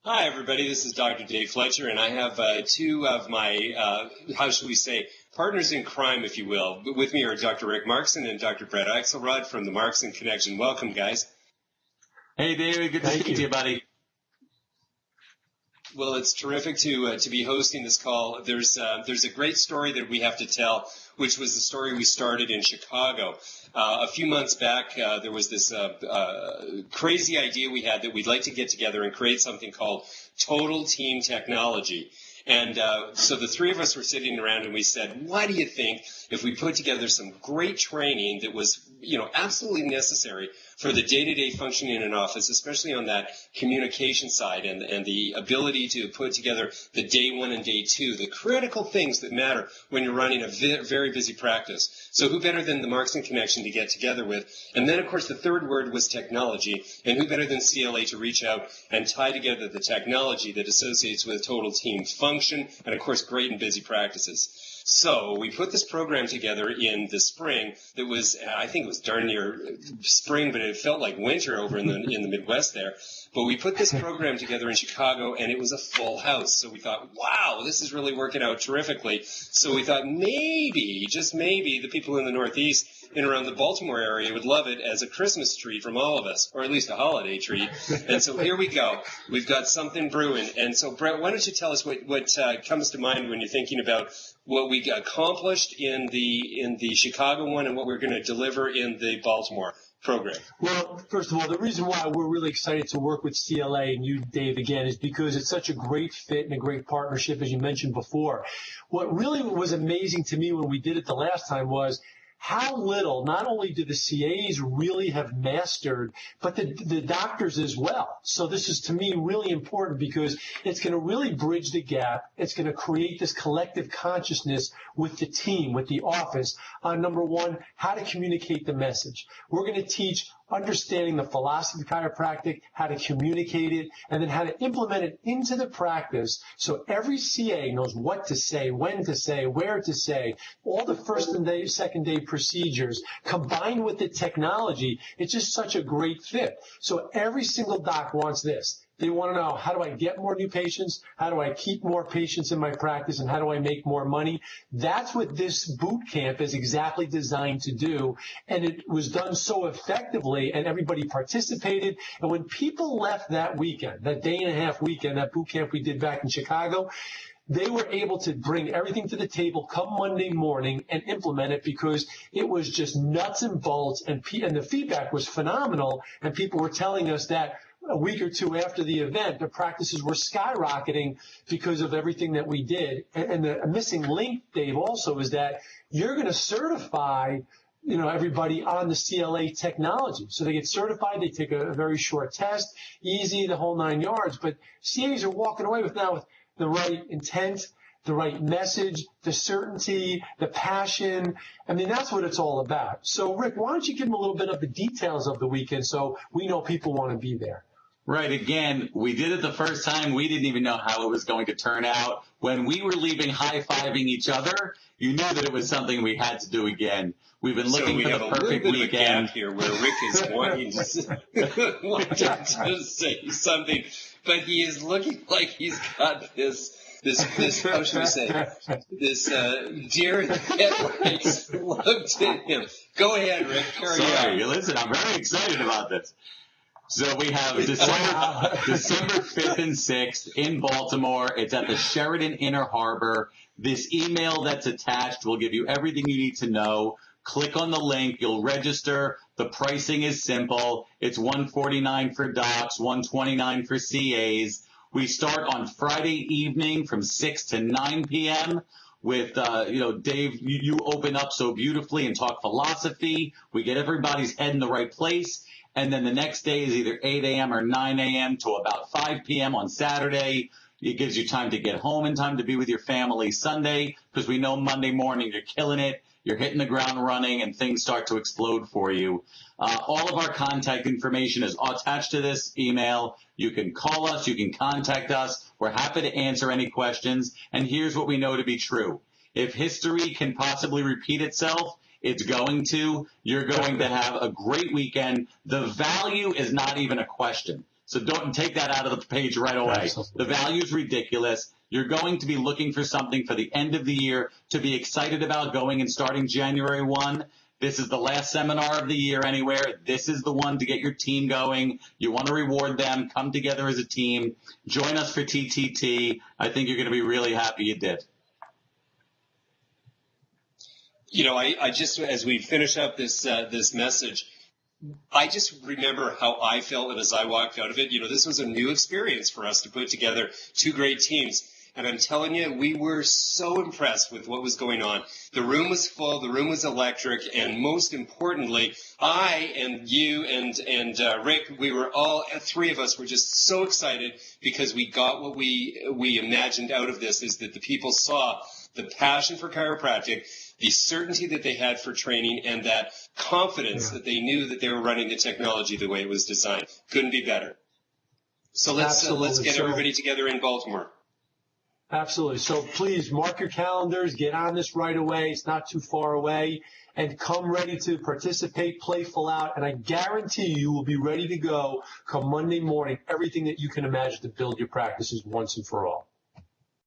Hi, everybody. This is Dr. Dave Fletcher, and I have two of my, how should we say, partners in crime, if you will. With me are Dr. Rick Markson and Dr. Brett Axelrod from the Markson Connection. Welcome, guys. Hey, David. Good to speak to you, buddy. Well, it's terrific to be hosting this call. There's a great story that we have to tell, which was the story we started in Chicago. A few months back, there was this crazy idea we had that we'd like to get together and create something called Total Team Technology. And so the three of us were sitting around and we said, what do you think if we put together some great training that was, absolutely necessary for the day-to-day functioning in an office, especially on that communication side and the ability to put together the day one and day two, the critical things that matter when you're running a very busy practice. So who better than the Markson Connection to get together with? And then, of course, the third word was technology. And who better than CLA to reach out and tie together the technology that associates with total team function and, of course, great and busy practices. So we put this program together in the spring that was, I think it was darn near spring, but it felt like winter over in the Midwest there. But we put this program together in Chicago, and it was a full house. So we thought, wow, this is really working out terrifically. So we thought maybe, just maybe, the people in the Northeast and around the Baltimore area would love it as a Christmas treat from all of us, or at least a holiday treat. And so here we go. We've got something brewing. And so, Brett, why don't you tell us what comes to mind when you're thinking about what we accomplished in the Chicago one and what we're going to deliver in the Baltimore program? Well, first of all, the reason why we're really excited to work with CLA and you, Dave, again, is because it's such a great fit and a great partnership, as you mentioned before. What really was amazing to me when we did it the last time was how little, not only do the CAs really have mastered, but the doctors as well. So this is, to me, really important because it's going to really bridge the gap. It's going to create this collective consciousness with the team, with the office, on, number one, how to communicate the message. We're going to teach understanding the philosophy of chiropractic, how to communicate it, and then how to implement it into the practice so every CA knows what to say, when to say, where to say, all the first and second day procedures combined with the technology. It's just such a great fit. So every single doc wants this. They want to know, how do I get more new patients? How do I keep more patients in my practice? And how do I make more money? That's what this boot camp is exactly designed to do. And it was done so effectively, and everybody participated. And when people left that weekend, that day and a half weekend, that boot camp we did back in Chicago, they were able to bring everything to the table come Monday morning and implement it because it was just nuts and bolts, and the feedback was phenomenal. And people were telling us that a week or two after the event, the practices were skyrocketing because of everything that we did. And the missing link, Dave, also is that you're going to certify everybody on the CLA technology. So they get certified, they take a very short test, easy, the whole 9 yards. But CAs are walking away with the right intent, the right message, the certainty, the passion. I mean, that's what it's all about. So, Rick, why don't you give them a little bit of the details of the weekend so we know people want to be there? Right. Again, we did it the first time. We didn't even know how it was going to turn out. When we were leaving high-fiving each other, you knew that it was something we had to do again. We've been looking for the perfect weekend. We have a little bit of a gap here where Rick is wanting to say something, but he is looking like he's got this how should we say, this deer headlights plugged in him. Go ahead, Rick. Sorry, listen, I'm very excited about this. So we have December 5th and 6th in Baltimore. It's at the Sheraton Inner Harbor. This email that's attached will give you everything you need to know. Click on the link. You'll register. The pricing is simple. It's $149 for docs, $129 for CAs. We start on Friday evening from 6 to 9 p.m. with, Dave, you open up so beautifully and talk philosophy. We get everybody's head in the right place. And then the next day is either 8 a.m. or 9 a.m. to about 5 p.m. on Saturday. It gives you time to get home in time to be with your family Sunday, because we know Monday morning you're killing it. You're hitting the ground running and things start to explode for you. All of our contact information is attached to this email. You can call us. You can contact us. We're happy to answer any questions. And here's what we know to be true. If history can possibly repeat itself, it's going to. You're going to have a great weekend. The value is not even a question. So don't take that out of the page right away. Absolutely. The value is ridiculous. You're going to be looking for something for the end of the year to be excited about going and starting January 1. This is the last seminar of the year anywhere. This is the one to get your team going. You want to reward them. Come together as a team. Join us for TTT. I think you're going to be really happy you did. You know, I just, as we finish up this message, I just remember how I felt as I walked out of it. You know, this was a new experience for us to put together two great teams. And I'm telling you, we were so impressed with what was going on. The room was full, the room was electric, and most importantly, I and you and Rick, we were all, three of us were just so excited because we got what we imagined out of this, is that the people saw the passion for chiropractic, the certainty that they had for training, and that confidence that they knew that they were running the technology the way it was designed. Couldn't be better. So let's get everybody together in Baltimore. Absolutely. So please mark your calendars, get on this right away. It's not too far away, and come ready to participate, play full out. And I guarantee you will be ready to go come Monday morning, everything that you can imagine to build your practices once and for all.